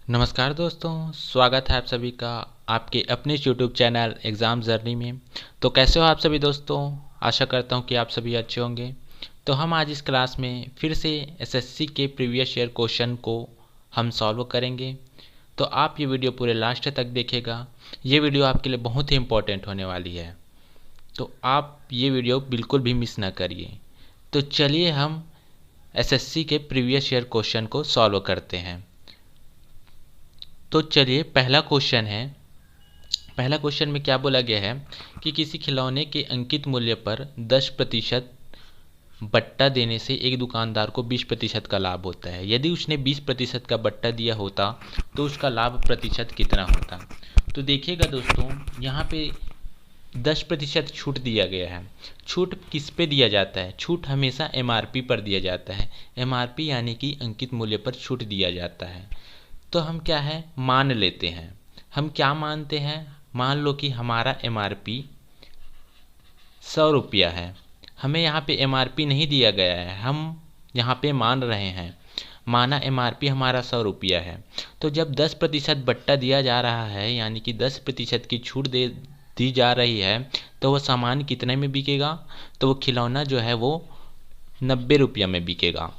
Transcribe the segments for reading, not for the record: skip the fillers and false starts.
नमस्कार दोस्तों, स्वागत है आप सभी का आपके अपने यूट्यूब चैनल एग्ज़ाम जर्नी में। तो कैसे हो आप सभी दोस्तों? आशा करता हूँ कि आप सभी अच्छे होंगे। तो हम आज इस क्लास में फिर से एसएससी के प्रीवियस ईयर क्वेश्चन को हम सॉल्व करेंगे। तो आप ये वीडियो पूरे लास्ट तक देखिएगा। ये वीडियो आपके लिए बहुत ही इम्पोर्टेंट होने वाली है, तो आप ये वीडियो बिल्कुल भी मिस ना करिए। तो चलिए हम एसएससी के प्रीवियस ईयर क्वेश्चन को सॉल्व करते हैं। तो चलिए पहला क्वेश्चन है। पहला क्वेश्चन में क्या बोला गया है कि किसी खिलौने के अंकित मूल्य पर 10% बट्टा देने से एक दुकानदार को 20% का लाभ होता है। यदि उसने 20% का बट्टा दिया होता तो उसका लाभ प्रतिशत कितना होता? तो देखिएगा दोस्तों, यहाँ पे 10% छूट दिया गया है। छूट किस पे दिया जाता है? छूट हमेशा एमआरपी पर दिया जाता है। एमआरपी यानी कि अंकित मूल्य पर छूट दिया जाता है। तो हम क्या है मान लेते हैं। हम क्या मानते हैं? मान लो कि हमारा एमआरपी 100 रुपया है। हमें यहाँ पे एमआरपी नहीं दिया गया है, हम यहाँ पे मान रहे हैं। माना एमआरपी हमारा 100 रुपया है। तो जब 10% बट्टा दिया जा रहा है यानी कि 10% की छूट दी जा रही है, तो वो सामान कितने में बिकेगा? तो वो खिलौना जो है वो 90 रुपया में बिकेगा।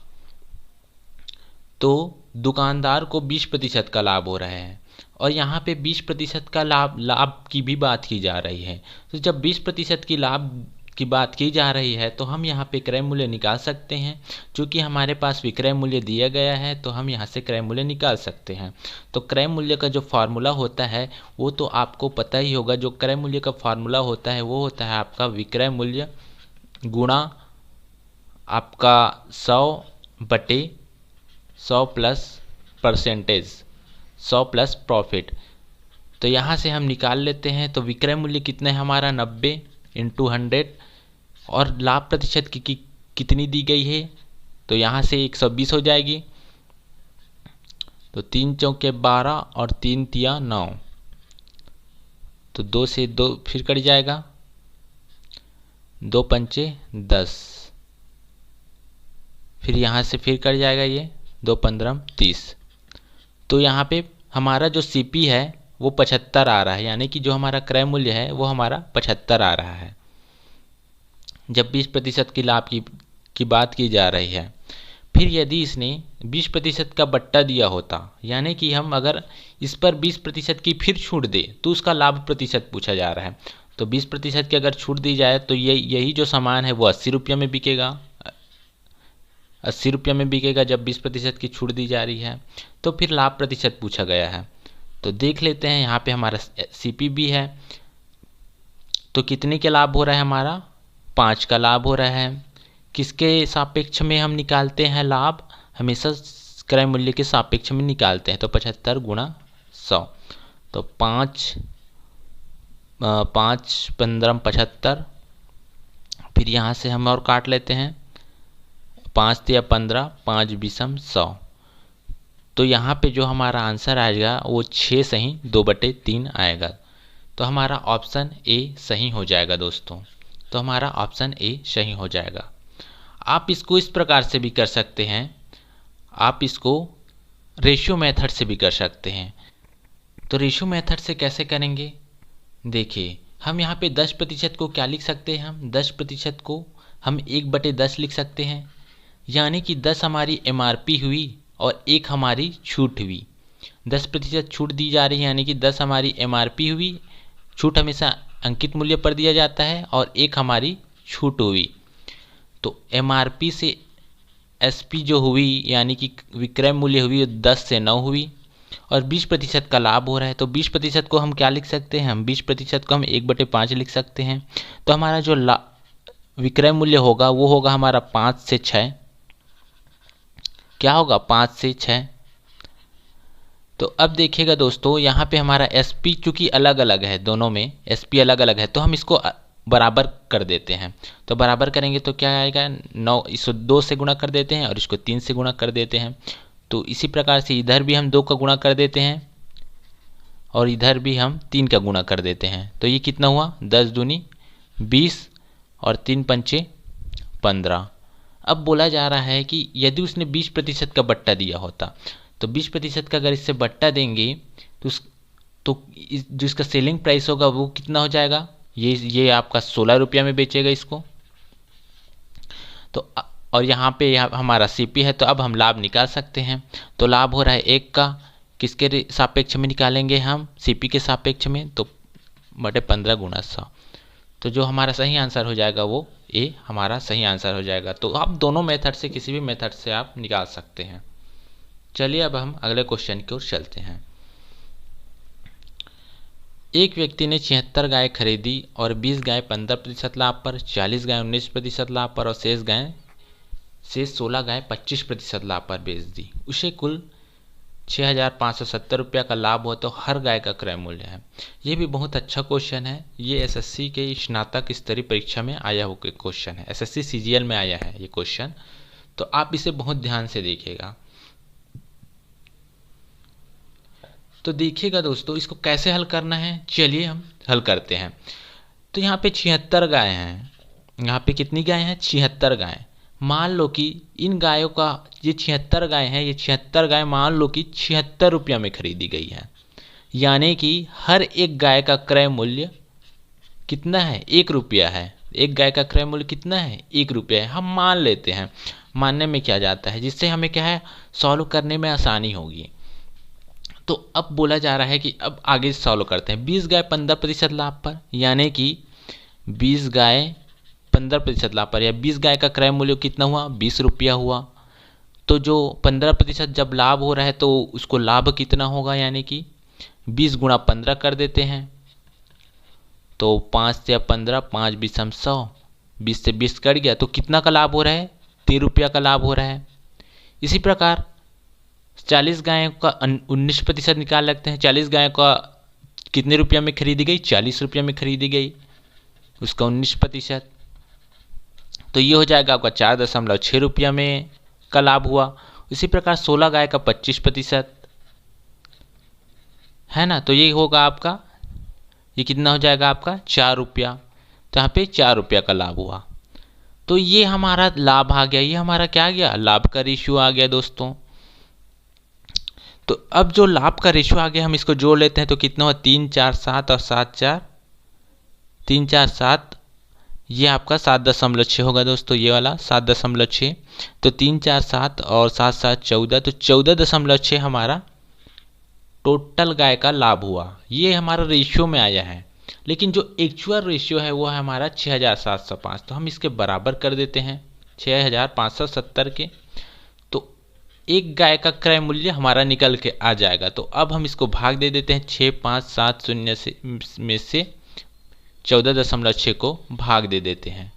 तो दुकानदार को 20% का लाभ हो रहा है और यहाँ पे 20% का लाभ की भी बात की जा रही है। तो जब 20% की लाभ की बात की जा रही है तो हम यहाँ पे क्रय मूल्य निकाल सकते हैं। क्योंकि हमारे पास विक्रय मूल्य दिया गया है तो हम यहाँ से क्रय मूल्य निकाल सकते हैं। तो क्रय मूल्य का जो फार्मूला होता है वो तो आपको पता ही होगा। जो क्रय मूल्य का फार्मूला होता है वो होता है आपका विक्रय मूल्य गुणा आपका 100 प्लस परसेंटेज, 100 प्लस प्रॉफिट। तो यहाँ से हम निकाल लेते हैं। तो विक्रय मूल्य कितना है हमारा? 90 इंटू 100 और लाभ प्रतिशत की कितनी दी गई है? तो यहाँ से 120 हो जाएगी। तो 3 चौके 12 और 3 तिया 9, तो 2 से 2 फिर कट जाएगा, 2 पंचे 10, फिर यहाँ से फिर कट जाएगा ये 2 15 30। तो यहाँ पे हमारा जो सीपी है वो 75 आ रहा है, यानी कि जो हमारा क्रय मूल्य है वो हमारा 75 आ रहा है जब 20% की लाभ की बात की जा रही है। फिर यदि इसने 20% का बट्टा दिया होता, यानी कि हम अगर इस पर 20% की फिर छूट दे तो उसका लाभ प्रतिशत पूछा जा रहा है। तो 20% की अगर छूट दी जाए तो यही जो सामान है वो 80 रुपये में बिकेगा। 80 रुपये में बिकेगा जब 20% की छूट दी जा रही है। तो फिर लाभ प्रतिशत पूछा गया है। तो देख लेते हैं, यहाँ पे हमारा सीपी भी है। तो कितने के लाभ हो रहा है? हमारा 5 का लाभ हो रहा है। किसके सापेक्ष में हम निकालते हैं लाभ? हमेशा क्रय मूल्य के सापेक्ष में निकालते हैं। तो 75 गुणा 100, तो 5 15 75। फिर यहाँ से हम और काट लेते हैं, 5 तिया 15, 5 बीसम 100। तो यहाँ पे जो हमारा आंसर आएगा वो 6 सही 2/3 आएगा। तो हमारा ऑप्शन ए सही हो जाएगा दोस्तों। तो हमारा ऑप्शन ए सही हो जाएगा। आप इसको इस प्रकार से भी कर सकते हैं, आप इसको रेशियो मेथड से भी कर सकते हैं। तो रेशियो मेथड से कैसे करेंगे? देखिए, हम यहाँ पे 10% को क्या लिख सकते हैं? हम 10% को हम 1/10 लिख सकते हैं, यानी कि 10 हमारी एमआरपी हुई और 1 हमारी छूट हुई। 10% छूट दी जा रही है यानी कि 10 हमारी एमआरपी हुई, छूट हमेशा अंकित मूल्य पर दिया जाता है, और 1 हमारी छूट हुई। तो एमआरपी से एसपी जो हुई यानी कि विक्रय मूल्य हुई 10 से 9 हुई और 20% का लाभ हो रहा है। तो 20% को हम क्या लिख सकते हैं? हम 20% को हम 1/5 लिख सकते हैं। तो हमारा जो विक्रय मूल्य होगा वो होगा हमारा 5 से 6। क्या होगा? 5 से 6। तो अब देखिएगा दोस्तों, यहाँ पे हमारा एसपी चूँकि अलग अलग है, दोनों में एसपी अलग अलग है, तो हम इसको बराबर कर देते हैं। तो बराबर करेंगे तो क्या आएगा? 9, इसको 2 से गुणा कर देते हैं और इसको 3 से गुणा कर देते हैं। तो इसी प्रकार से इधर भी हम 2 का गुणा कर देते हैं और इधर भी हम 3 का गुणा कर देते हैं। तो ये कितना हुआ? 10 दूनी 20 और 3 पंचे 15। अब बोला जा रहा है कि यदि उसने 20% का बट्टा दिया होता तो 20% का अगर इससे बट्टा देंगे तो जो इसका सेलिंग प्राइस होगा वो कितना हो जाएगा, ये आपका 16 रुपया में बेचेगा इसको। तो और यहाँ पे हमारा सीपी है, तो अब हम लाभ निकाल सकते हैं। तो लाभ हो रहा है 1 का, किसके सापेक्ष में निकालेंगे हम, सीपी के सापेक्ष में, तो बटे 15 गुणा 100। तो जो हमारा सही आंसर हो जाएगा वो ए हमारा सही आंसर हो जाएगा। तो आप दोनों मेथड से, किसी भी मेथड से आप निकाल सकते हैं। चलिए अब हम अगले क्वेश्चन की ओर चलते हैं। एक व्यक्ति ने 76 गाय खरीदी और 20 गाय 15% लाभ पर, 40 गाय 19% लाभ पर और शेष 16 गाय 25% लाभ पर बेच दी। उसे कुल 6,570 रुपया का लाभ हो तो हर गाय का क्रय मूल्य है। ये भी बहुत अच्छा क्वेश्चन है। ये एसएससी के स्नातक स्तरीय परीक्षा में आया हुआ क्वेश्चन है, एसएससी सीजीएल में आया है ये क्वेश्चन। तो आप इसे बहुत ध्यान से देखिएगा। तो देखिएगा दोस्तों, इसको कैसे हल करना है, चलिए हम हल करते हैं। तो यहाँ पे 76 गाय हैं, यहाँ पे कितनी गाय हैं, 76 गाय। मान लो कि इन गायों का, ये 76 गाय हैं, ये 76 गाय मान लो कि 76 रुपया में खरीदी गई है। यानी कि हर एक गाय का क्रय मूल्य कितना है, 1 रुपया है। एक गाय का क्रय मूल्य कितना है, 1 रुपया है। हम मान लेते हैं, मानने में क्या जाता है, जिससे हमें क्या है, सॉल्व करने में आसानी होगी। तो अब बोला जा रहा है कि अब आगे सॉल्व करते हैं। 20 गाय 15% लाभ पर, यानी कि 20 गाय 15% लाभ पर, या 20 गाय का क्रय मूल्य कितना हुआ, 20 रुपया हुआ। तो जो 15% जब लाभ हो रहा है तो उसको लाभ कितना होगा, यानी कि 20 गुणा 15 कर देते हैं। तो 5 से 15, 5 20 हम 100, 20 से 20 कट गया, तो कितना का लाभ हो रहा है, 3 रुपया का लाभ हो रहा है। इसी प्रकार 40 गायों का 19% निकाल लगते हैं। 40 गायों का कितने रुपया में खरीदी गई, 40 रुपया में खरीदी गई, उसका 19%। तो ये हो जाएगा आपका 4.6 रुपया में का लाभ हुआ। इसी प्रकार 16 गाय का 25% है ना, तो ये होगा आपका, ये कितना हो जाएगा आपका 4 रुपया। तो यहाँ पे 4 रुपया का लाभ हुआ। तो ये हमारा लाभ आ गया, ये हमारा क्या आ गया, लाभ का रेशियो आ गया दोस्तों। तो अब जो लाभ का रेशियो आ गया, हम इसको जोड़ लेते हैं तो कितना हुआ, 3 4 7 और 7 4, 3 4 7, ये आपका 7.6 होगा दोस्तों, ये वाला 7.6। तो 3 4 7 और 7 7 14, तो 14.6 हमारा टोटल गाय का लाभ हुआ। ये हमारा रेशियो में आया है, लेकिन जो एक्चुअल रेशियो है वो है हमारा 6,705। तो हम इसके बराबर कर देते हैं 6,570 के। तो एक गाय का क्रय मूल्य हमारा निकल के आ जाएगा। तो अब हम इसको भाग दे देते हैं, 6,5,7,0 में से 14.6 को भाग दे देते हैं,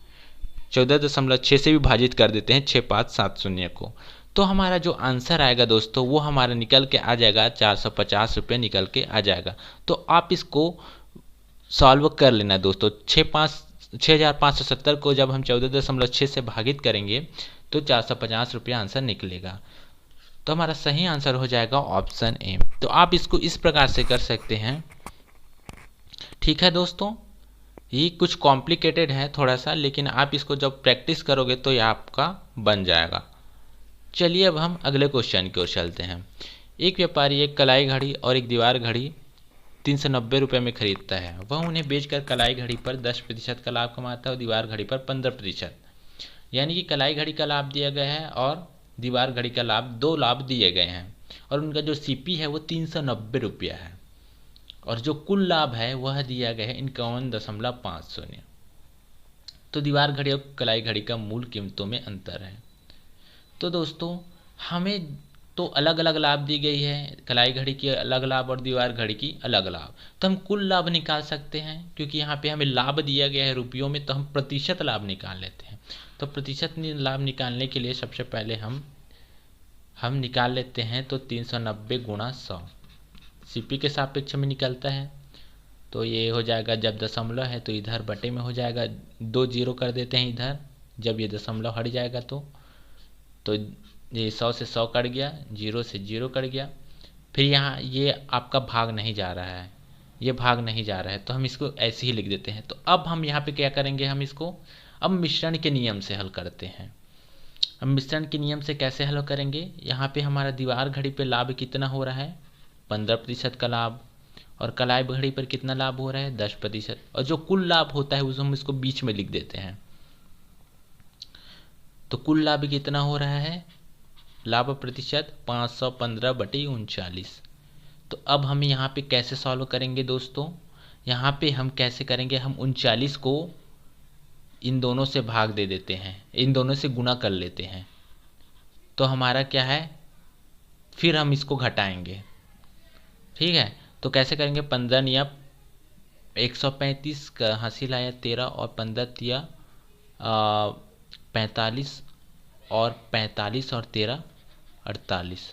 14.6 से विभाजित कर देते हैं 6,5,7,0 को। तो हमारा जो आंसर आएगा दोस्तों वो हमारा निकल के आ जाएगा 450 रुपये निकल के आ जाएगा। तो आप इसको सॉल्व कर लेना दोस्तों। 6,570 को जब हम 14.6 से भागित करेंगे तो 450 रुपया आंसर निकलेगा। तो हमारा सही आंसर हो जाएगा ऑप्शन ए। तो आप इसको इस प्रकार से कर सकते हैं। ठीक है दोस्तों, ये कुछ कॉम्प्लिकेटेड है थोड़ा सा, लेकिन आप इसको जब प्रैक्टिस करोगे तो ये आपका बन जाएगा। चलिए अब हम अगले क्वेश्चन की ओर चलते हैं। एक व्यापारी एक कलाई घड़ी और एक दीवार घड़ी 390 रुपये में खरीदता है। वह उन्हें बेचकर कलाई घड़ी पर 10% का लाभ कमाता है और दीवार घड़ी पर 15%। यानी कि कलाई घड़ी का लाभ दिया गया है और दीवार घड़ी का लाभ, 2 लाभ दिए गए हैं, और उनका जो सीपी है वो 390 रुपया है, और जो कुल लाभ है वह दिया गया है 51.50। तो दीवार घड़ी और कलाई घड़ी का मूल कीमतों में अंतर है। तो दोस्तों हमें तो अलग अलग लाभ दी गई है, कलाई घड़ी की अलग लाभ और दीवार घड़ी की अलग लाभ। तो हम कुल लाभ निकाल सकते हैं, क्योंकि यहाँ पे हमें लाभ दिया गया है रुपयों में, तो हम प्रतिशत लाभ निकाल लेते हैं। तो प्रतिशत लाभ निकालने के लिए सबसे पहले हम निकाल लेते हैं। तो 390 गुणा 100 सीपी के सापेक्ष में निकलता है। तो ये हो जाएगा, जब दशमलव है तो इधर बटे में हो जाएगा, 2 जीरो कर देते हैं इधर, जब ये दशमलव हट जाएगा तो ये 100 से 100 कट गया, 0 से 0 कट गया। फिर यहाँ ये आपका भाग नहीं जा रहा है, ये भाग नहीं जा रहा है, तो हम इसको ऐसे ही लिख देते हैं। तो अब हम यहाँ पे क्या करेंगे, हम इसको अब मिश्रण के नियम से हल करते हैं। हम मिश्रण के नियम से कैसे हल करेंगे। यहाँ पे हमारा दीवार घड़ी पे लाभ कितना हो रहा है, 15% का लाभ, और कलाई घड़ी पर कितना लाभ हो रहा है, 10%। और जो कुल लाभ होता है उस हम इसको बीच में लिख देते हैं। तो कुल लाभ कितना हो रहा है, लाभ प्रतिशत 515/39। तो अब हम यहाँ पे कैसे सॉल्व करेंगे दोस्तों, यहाँ पे हम कैसे करेंगे, हम 39 को इन दोनों से भाग दे देते हैं, इन दोनों से गुना कर लेते हैं। तो हमारा क्या है, फिर हम इसको घटाएंगे। ठीक है, तो कैसे करेंगे, 15 निया 135 का हासिल आया 13 और 15 तिया 45 और 45 और 13 48,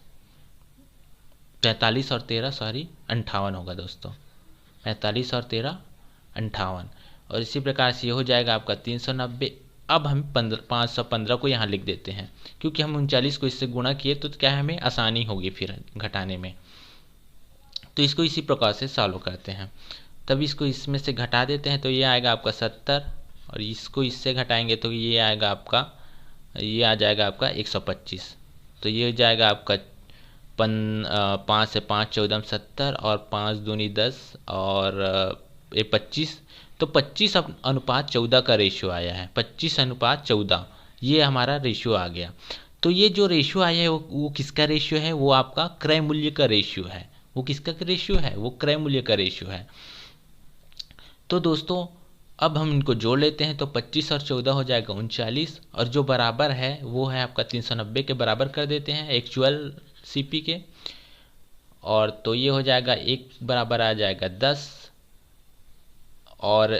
45 और 13 सॉरी 58 होगा दोस्तों, 45 और 13 58। और इसी प्रकार से ये हो जाएगा आपका 390। अब हम 515 को यहाँ लिख देते हैं, क्योंकि हम 39 को इससे गुणा किए तो क्या है, हमें आसानी होगी फिर घटाने में। तो इसको इसी प्रकार से सॉल्व करते हैं। तब इसको इसमें से घटा देते हैं, तो ये आएगा आपका 70, और इसको इससे घटाएंगे तो ये आएगा आपका, ये आ जाएगा आपका 125। तो ये हो जाएगा आपका 5 से 5 14 70 और 5 दूनी 10 और 25। तो 25:14 का रेशियो आया है, 25:14 ये हमारा रेशियो आ गया। तो ये जो रेशियो आया है वो किसका रेशियो है, वो आपका क्रय मूल्य का रेशियो है। वो किसका रेशियो है, वो क्रय मूल्य का रेशियो है। तो दोस्तों अब हम इनको जोड़ लेते हैं, तो 25 और 14 हो जाएगा 39, और जो बराबर है वो है आपका 390 के बराबर कर देते हैं एक्चुअल सीपी के। और तो ये हो जाएगा 1 बराबर आ जाएगा 10। और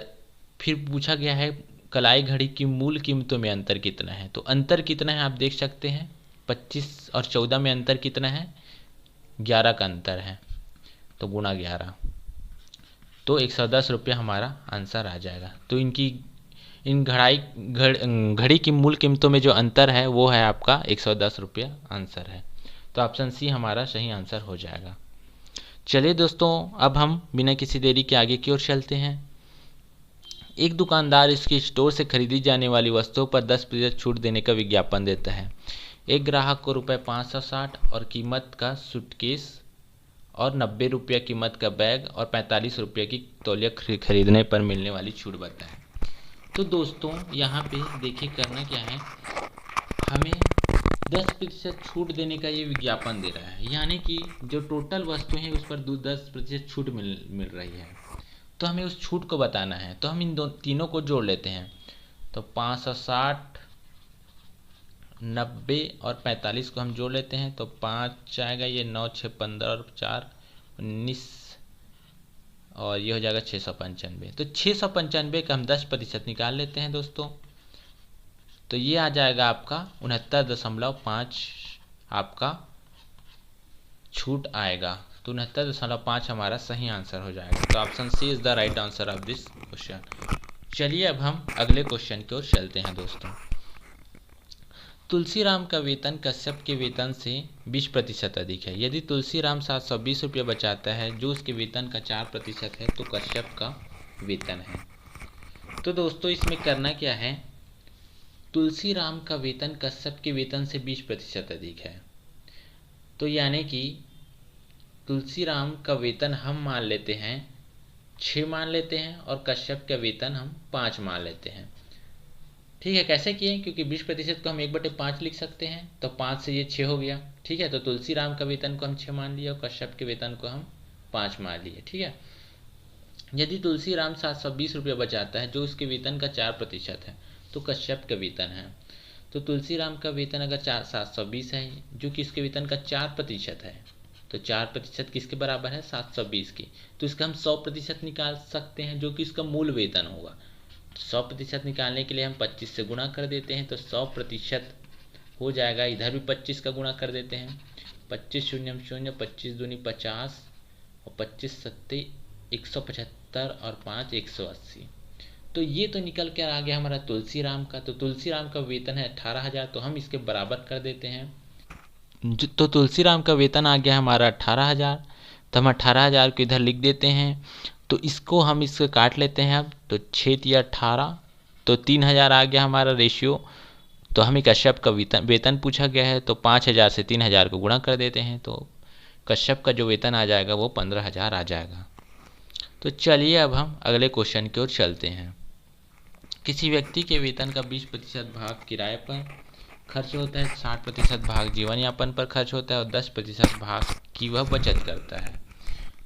फिर पूछा गया है कलाई घड़ी की मूल कीमतों में अंतर कितना है। तो अंतर कितना है आप देख सकते हैं, 25 और 14 में अंतर कितना है, 11 का अंतर है। तो गुणा 11, तो 110 रुपया हमारा आंसर आ जाएगा। तो इन घड़ी की मूल कीमतों में जो अंतर है वो है आपका 110 रुपया आंसर है। तो ऑप्शन सी हमारा सही आंसर हो जाएगा। चलिए दोस्तों अब हम बिना किसी देरी के आगे की ओर चलते हैं। एक दुकानदार इसके स्टोर से खरीदी जाने वाली वस्तुओं पर 10% छूट देने का विज्ञापन देता है। एक ग्राहक को ₹560 और कीमत का सूटकेस और 90 रुपया कीमत का बैग और 45 रुपये की तौलिया खरीदने पर मिलने वाली छूट बताएं। तो दोस्तों यहाँ पे देखिए करना क्या है, हमें 10% छूट देने का ये विज्ञापन दे रहा है, यानी कि जो टोटल वस्तु है उस पर 10% छूट मिल रही है। तो हमें उस छूट को बताना है, तो हम इन तीनों को जोड़ लेते हैं। तो 560, 90 और 45 को हम जोड़ लेते हैं, तो 5 आएगा, ये 9 6 15 और 4 19, और ये हो जाएगा 695। तो 695 का हम 10% निकाल लेते हैं दोस्तों, तो ये आ जाएगा आपका 69.5 आपका छूट आएगा। तो 69.5 हमारा सही आंसर हो जाएगा। तो option C is the right answer of this question. चलिए अब हम अगले क्वेश्चन की ओर चलते हैं दोस्तों। तुलसीराम का वेतन कश्यप के वेतन से 20% अधिक है। यदि तुलसीराम 720 रुपये बचाता है जो उसके वेतन का 4% है, तो कश्यप का वेतन है। तो दोस्तों इसमें करना क्या है, तुलसीराम का वेतन कश्यप के वेतन से 20% अधिक है। तो यानी कि तुलसीराम का वेतन हम मान लेते हैं 6 मान लेते हैं, और कश्यप का वेतन हम 5 मान लेते हैं। ठीक है, कैसे किए, क्योंकि 20% को हम 1/5 लिख सकते हैं, तो 5 से ये 6 हो गया। ठीक है, तो तुलसीराम का वेतन को हम 6 मान लिया और कश्यप के वेतन को हम 5 मान लिए। ठीक है, यदि तुलसीराम 720 रुपये बचाता है जो उसके वेतन का 4% है, तो कश्यप का वेतन है। तो तुलसीराम का वेतन अगर 720 है जो कि इसके वेतन का 4% है, तो 4% किसके बराबर है, 720 की। तो इसका हम 100% निकाल सकते हैं जो कि इसका मूल वेतन होगा। 100% निकालने के लिए हम 25 से गुणा कर देते हैं, तो 100% हो जाएगा। इधर भी 25 का गुणा कर देते हैं, 25 शून्य शून्य, 25 दूनी 50 और 25 सत्ते 175 और 5 180। तो ये तो निकल कर आ गया हमारा तुलसीराम का। तो तुलसीराम का वेतन है 18,000, तो हम इसके बराबर कर देते हैं। तो तुलसीराम का वेतन आ गया हमारा 18,000, तो हम 18,000 को इधर लिख देते हैं। तो इसको हम इससे काट लेते हैं अब, तो 6 या 18, तो 3,000 आ गया हमारा रेशियो। तो हमें कश्यप का वेतन पूछा गया है, तो 5,000 से 3,000 को गुणा कर देते हैं, तो कश्यप का जो वेतन आ जाएगा वो 15,000 आ जाएगा। तो चलिए अब हम अगले क्वेश्चन की ओर चलते हैं। किसी व्यक्ति के वेतन का 20% भाग किराए पर खर्च होता है, 60% भाग जीवन यापन पर खर्च होता है और 10% भाग की वह बचत करता है।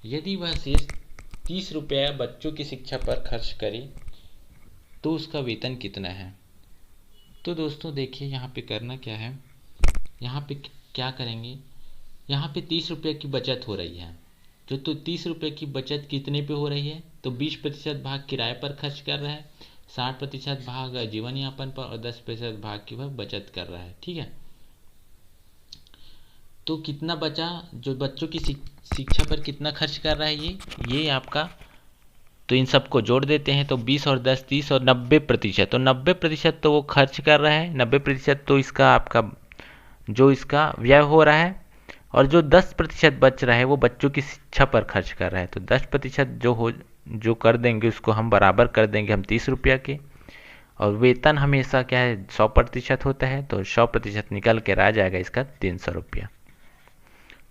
यदि वह शेष 30 रुपया बच्चों की शिक्षा पर खर्च करे तो उसका वेतन कितना है। तो दोस्तों देखिए यहाँ पे करना क्या है, यहाँ पे क्या करेंगे, यहाँ पे 30 रुपये की बचत हो रही है। जो तो 30 रुपये की बचत कितने पे हो रही है, तो 20% भाग किराए पर खर्च कर रहा है, 60% भाग जीवन यापन पर और 10% भाग की वह बचत कर रहा है। ठीक है, तो कितना बचा, जो बच्चों की शिक्षा पर कितना खर्च कर रहा है ये आपका, तो इन सबको जोड़ देते हैं, तो 20 और 10 30 और 90%, तो 90% तो वो खर्च कर रहा है, 90% तो इसका आपका जो इसका व्यय हो रहा है, और जो 10% बच रहा है वो बच्चों की शिक्षा पर खर्च कर रहा है। तो 10% जो कर देंगे उसको हम बराबर कर देंगे हम 30 रुपया के, और वेतन हमेशा क्या है 100% होता है, तो 100% निकल के आ जाएगा इसका 300 रुपया।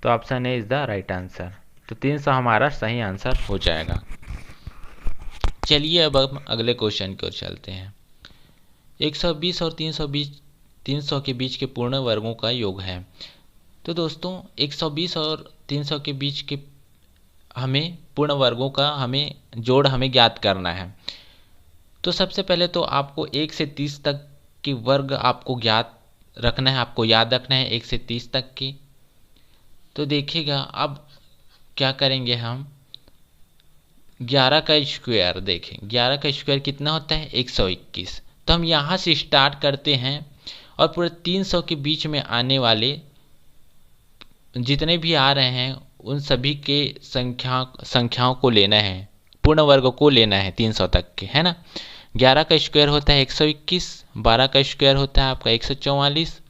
तो option A is the right answer, तो 300 हमारा सही आंसर हो जाएगा। चलिए अब हम अगले क्वेश्चन की ओर चलते हैं। 120 और 300 के बीच के पूर्ण वर्गों का योग है। तो दोस्तों 120 और 300 के बीच के हमें पूर्ण वर्गों का जोड़ हमें ज्ञात करना है। तो सबसे पहले तो आपको 1 से 30 तक के वर्ग आपको ज्ञात रखना है, आपको याद रखना है 1 से 30 तक की। तो देखिएगा अब क्या करेंगे हम, 11 का स्क्वायर देखें, 11 का स्क्वायर कितना होता है 121। तो हम यहाँ से स्टार्ट करते हैं और पूरे 300 के बीच में आने वाले जितने भी आ रहे हैं उन सभी के संख्याओं को लेना है, पूर्ण वर्ग को लेना है 300 तक के, है ना। 11 का स्क्वायर होता है 121, 12 का स्क्वायर होता है आपका 144,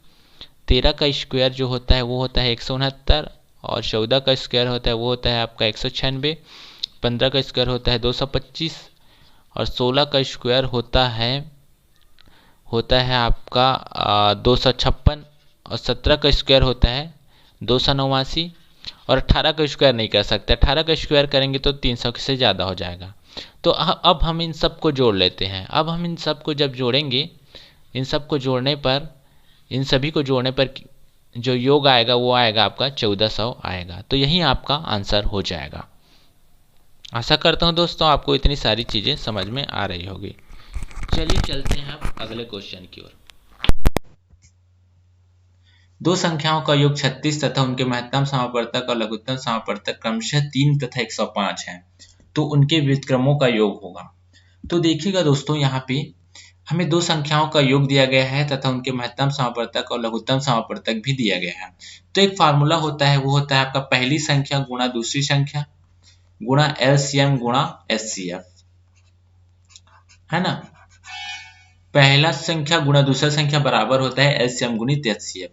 13 का स्क्वायर जो होता है वो होता है 169, और 14 का स्क्वायर होता है वो होता है आपका 196, 15 का स्क्वायर होता है 225, और 16 का स्क्वायर होता है आपका 256, और 17 का स्क्वायर होता है 289, और 18 का स्क्वायर नहीं कर सकते, 18 का स्क्वायर करेंगे तो 300 से ज़्यादा हो जाएगा। तो अब हम इन सब को जोड़ लेते हैं। अब हम इन सब को जब जोड़ेंगे, इन सब को जोड़ने पर, इन सभी को जोड़ने पर जो योग आएगा वो आएगा आपका 1400 आएगा। तो यही आपका आंसर हो जाएगा। आशा करता हूँ दोस्तों आपको इतनी सारी चीज़ें समझ में आ रही होगी। चलिए चलते हैं अब अगले क्वेश्चन की ओर। दो संख्याओं का योग 36 तथा उनके महत्तम समापवर्तक और लघुत्तम समापवर्तक क्रमशः 3 तथा 105 है, तो उनके व्युत्क्रमों का योग होगा। तो देखिएगा दोस्तों यहाँ पे हमें दो संख्याओं का योग दिया गया है तथा उनके महत्तम समापवर्तक और लघुत्तम समापवर्तक भी दिया गया है। तो एक फार्मूला होता है, वो होता है आपका पहली संख्या गुणा दूसरी संख्या गुणा एलसीएम गुणा एचसीएफ, है ना। पहला संख्या गुणा दूसरा संख्या बराबर होता है एलसीएम गुणित एचसीएफ।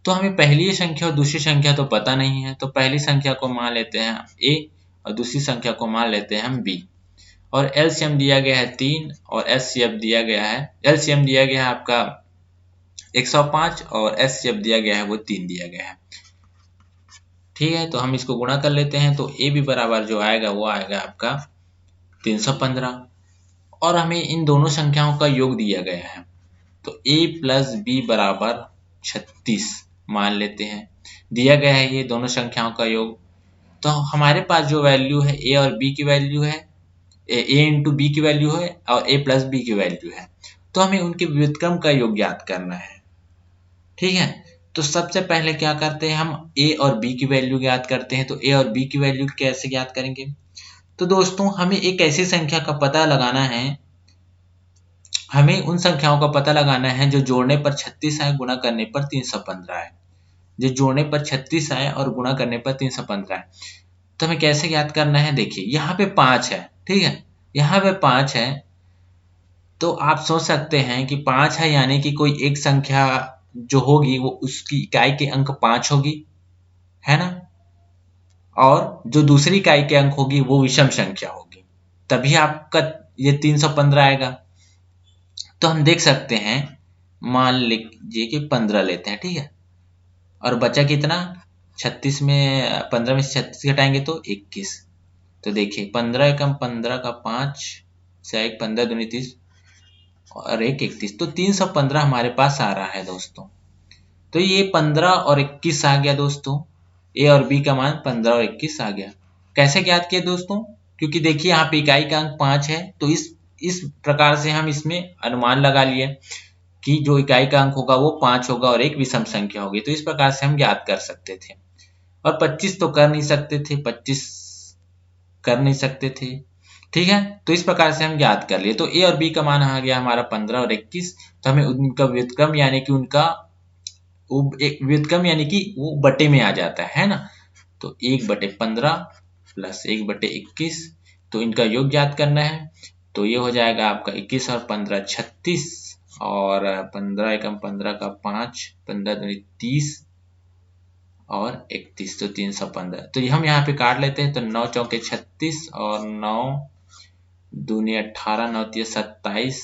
तो हमें पहली संख्या और दूसरी संख्या तो पता नहीं है, तो पहली संख्या को मान लेते हैं a और दूसरी संख्या को मान लेते हैं हम b, और एलसीएम दिया गया है 3 और एचसीएफ दिया गया है, एलसीएम दिया गया है आपका 105 और एचसीएफ दिया गया है वो 3 दिया गया है। ठीक है, तो हम इसको गुणा कर लेते हैं, तो a भी बराबर जो आएगा वो आएगा आपका 315, और हमें इन दोनों संख्याओं का योग दिया गया है, तो a प्लस बी बराबर 36 मान लेते हैं, दिया गया है ये दोनों संख्याओं का योग। तो हमारे पास जो वैल्यू है a और b की वैल्यू है, a इंटू बी की वैल्यू है और a प्लस बी की वैल्यू है, तो हमें उनके व्युत्क्रम का योग ज्ञात करना है। ठीक है, तो सबसे पहले क्या करते हैं, हम a और b की वैल्यू ज्ञात करते हैं। तो a और b की वैल्यू कैसे ज्ञात करेंगे, तो दोस्तों हमें एक ऐसी संख्या का पता लगाना है, हमें उन संख्याओं का पता लगाना है जो जोड़ने पर 36 आए गुणा करने पर 315 आए, जो जोड़ने पर 36 आए और गुणा करने पर 315 आए। तो हमें कैसे ज्ञात करना है, देखिए यहाँ पे 5 है, ठीक है, यहाँ पे 5 है, तो आप सोच सकते हैं कि 5 है यानी कि कोई एक संख्या जो होगी वो उसकी इकाई के अंक 5 होगी, है ना, और जो दूसरी इकाई के अंक होगी वो विषम संख्या होगी, तभी आपका ये 315 आएगा। तो हम देख सकते हैं मान लीजिए कि 15 लेते हैं, ठीक है। और बचा कितना, 36 में 15 में से 36 घटाएंगे तो 21। तो देखिए 15 एकम 15 का 5 से 1 15 दूनी 30 और 1 31, तो 315 हमारे पास आ रहा है दोस्तों। तो ये 15 और 21 आ गया दोस्तों, ए और बी का मान 15 और 21 आ गया। कैसे ज्ञात किया दोस्तों, क्योंकि देखिए यहाँ पे इकाई का अंक 5 है, तो इस प्रकार से हम इसमें अनुमान लगा लिए कि जो इकाई का अंक होगा वो 5 होगा और एक विषम संख्या होगी। तो इस प्रकार से हम ज्ञात कर सकते थे। और 25 तो कर नहीं सकते थे, 25 कर नहीं सकते थे, ठीक है। तो इस प्रकार से हम ज्ञात कर लिए। तो ए और बी का मान आ गया हमारा 15 और 21। तो हमें उनका व्युत्क्रम यानी कि व्युत्क्रम यानी कि वो बटे में आ जाता है ना। तो 1/15 प्लस 1/21, तो इनका योग ज्ञात करना है। तो ये हो जाएगा आपका 21 और 15 36 और 15 एकम 15 का 5 15 दूनी 30 और 31, तो 315। तो हम यहाँ पे काट लेते हैं। तो 9 चौके 36 और 9 दूनी 18 9 तिया 27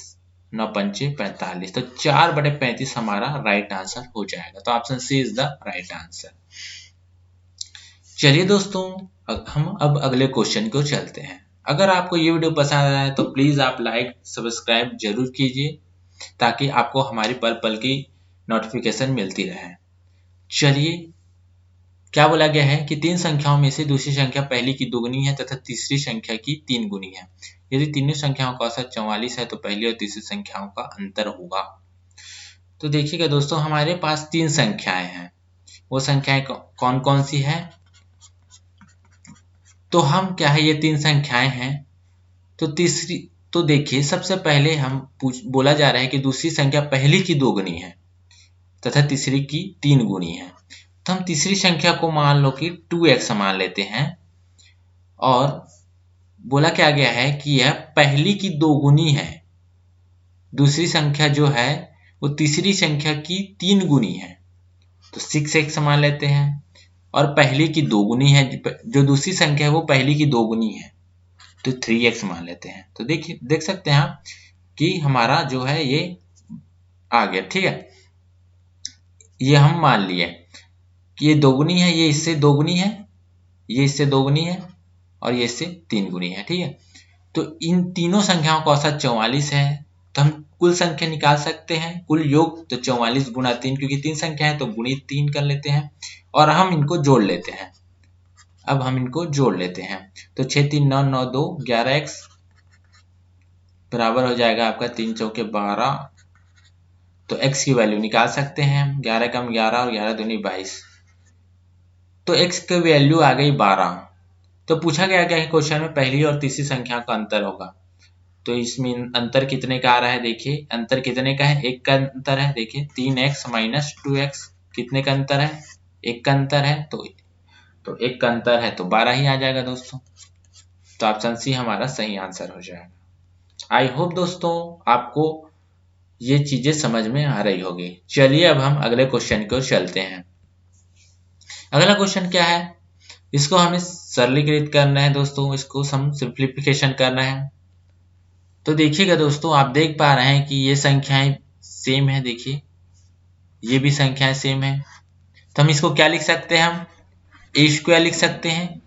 9 पंचे 45, तो 4/35 हमारा राइट आंसर हो जाएगा। तो option C is the right answer. चलिए दोस्तों, हम अब अगले क्वेश्चन को चलते हैं। अगर आपको ये वीडियो पसंद आया है तो प्लीज आप लाइक सब्सक्राइब जरूर कीजिए, ताकि आपको हमारी पल पल की नोटिफिकेशन मिलती रहे। चलिए, क्या बोला गया है कि 3 संख्याओं में से दूसरी संख्या पहली की दोगुनी है तथा तीसरी संख्या की 3 गुनी है। यदि तीनों संख्याओं का औसत 44 है तो पहली और तीसरी संख्याओं का अंतर होगा। तो देखिएगा दोस्तों, हमारे पास 3 संख्याएं हैं। वो संख्याएं कौन कौन सी है, तो हम क्या है, ये 3 संख्याएं हैं। तो तीसरी, तो देखिए सबसे पहले हम बोला जा रहा है कि दूसरी संख्या पहली की दोगुनी है तथा तीसरी की 3 गुनी है। तो हम तीसरी संख्या को मान लो कि 2x मान लेते हैं। और बोला क्या गया है कि यह पहली की दोगुनी है। दूसरी संख्या जो है वो तीसरी संख्या की 3 गुनी है, तो 6x मान लेते हैं। और पहली की दोगुनी है, जो दूसरी संख्या है वो पहली की दोगुनी है, तो 3x मान लेते हैं। तो देखिए, देख सकते हैं आप कि हमारा जो है ये आ गया, ठीक है। ये हम मान लिए कि ये दोगुनी है, ये इससे दोगुनी है, ये इससे दोगुनी है और ये इससे 3 गुनी है, ठीक है। तो इन तीनों संख्याओं का औसत 44 है। तो हम कुल संख्या निकाल सकते हैं, कुल योग। तो 44 गुणा 3, क्योंकि 3 संख्या है तो गुणित 3 कर लेते हैं और हम इनको जोड़ लेते हैं। अब हम इनको जोड़ लेते हैं। तो 6 3 9 9 2 11x बराबर हो जाएगा आपका 3 चौके 12। तो x की वैल्यू निकाल सकते हैं, 11 कम 11 और 11 दूनी 22। तो x की वैल्यू आ गई 12। तो पूछा गया क्या है क्वेश्चन में, पहली और तीसरी संख्या का अंतर होगा। तो इसमें अंतर कितने का आ रहा है, देखिए अंतर कितने का है, 1 का अंतर है। देखिए 3x माइनस 2x कितने का अंतर है, 1 का अंतर है। तो 1 का अंतर है तो 12 ही आ जाएगा दोस्तों। तो ऑप्शन सी हमारा सही आंसर हो जाएगा। आई होप दोस्तों आपको ये चीजें समझ में आ रही होगी। चलिए अब हम अगले क्वेश्चन को चलते हैं। अगला क्वेश्चन क्या है, इसको हमें सरलीकृत करना है दोस्तों, इसको हम सिंप्लीफिकेशन करना है। तो देखिएगा दोस्तों, आप देख पा रहे हैं कि ये संख्याएं सेम है। देखिए ये भी संख्याएं सेम है। तो हम इसको क्या लिख सकते हैं, हम ए स्क्वायर लिख सकते हैं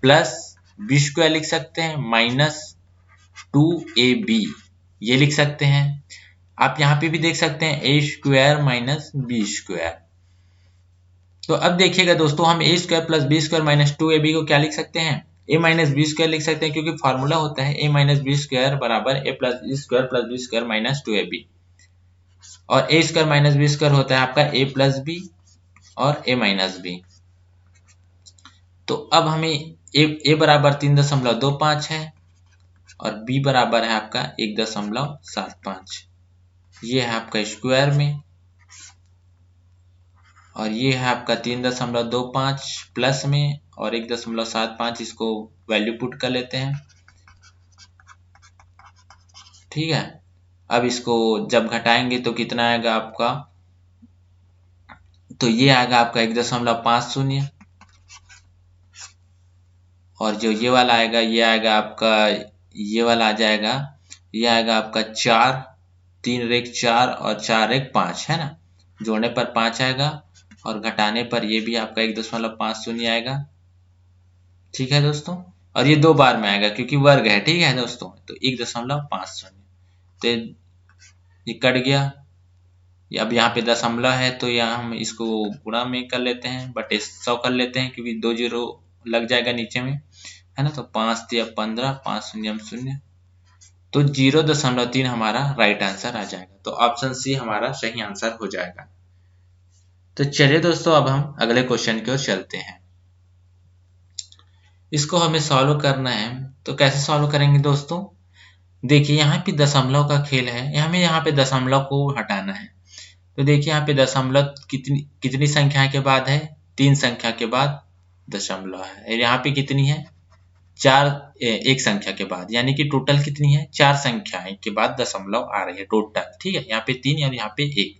प्लस बी स्क्वायर लिख सकते हैं माइनस 2ab, ये लिख सकते हैं। आप यहाँ पे भी देख सकते हैं A square minus B square. तो अब देखिएगा दोस्तों, हम A square plus B square minus 2ab को क्या लिख सकते हैं, ए माइनस बी स्क्वायर लिख सकते हैं, क्योंकि फॉर्मूला होता है ए माइनस बी स्क्वायर बराबर A plus B square minus 2ab। और A square minus B square होता है आपका ए प्लस बी और ए माइनस बी। तो अब हमें ए बराबर 3.25 है और बी बराबर है आपका 1.75। ये है आपका स्क्वायर में, और ये है आपका 3.25 प्लस में और 1.75, इसको वैल्यू पुट कर लेते हैं, ठीक है। अब इसको जब घटाएंगे तो कितना आएगा आपका, तो ये आएगा आपका 1.50 और जो ये वाला आएगा ये आएगा आपका, ये वाला आ जाएगा, ये आएगा आपका 4 3 रेख 4 और 4 रेख 5 है ना, जोड़ने पर 5 आएगा और घटाने पर ये भी आपका 1.50 आएगा। ठीक है दोस्तों, और ये 2 बार में आएगा क्योंकि वर्ग है। ठीक है दोस्तों, तो 1.50 तो ये कट गया। अब यहाँ पे दशमलव है तो यहाँ हम इसको गुणा में कर लेते हैं, बटे 100 कर लेते हैं क्योंकि 2 जीरो लग जाएगा नीचे में, है ना। तो 5 तिया 15, 5 शून्य 0, तो 0.3 हमारा राइट आंसर आ जाएगा। तो ऑप्शन सी हमारा सही आंसर हो जाएगा। तो चलिए दोस्तों, अब हम अगले क्वेश्चन की ओर चलते हैं। इसको हमें सॉल्व करना है, तो कैसे सॉल्व करेंगे दोस्तों? देखिए यहाँ पे दशमलव का खेल है, हमें यहाँ पे दशमलव को हटाना है। तो देखिए यहाँ पे दशमलव कितनी संख्या के बाद है? 3 संख्या के बाद दशमलव है। यहाँ पे कितनी है? 4 एक संख्या के बाद, यानी कि टोटल कितनी है? 4 संख्याएं के बाद दशमलव आ रही है टोटल। ठीक है, यहाँ पे 3 और यहाँ पे 1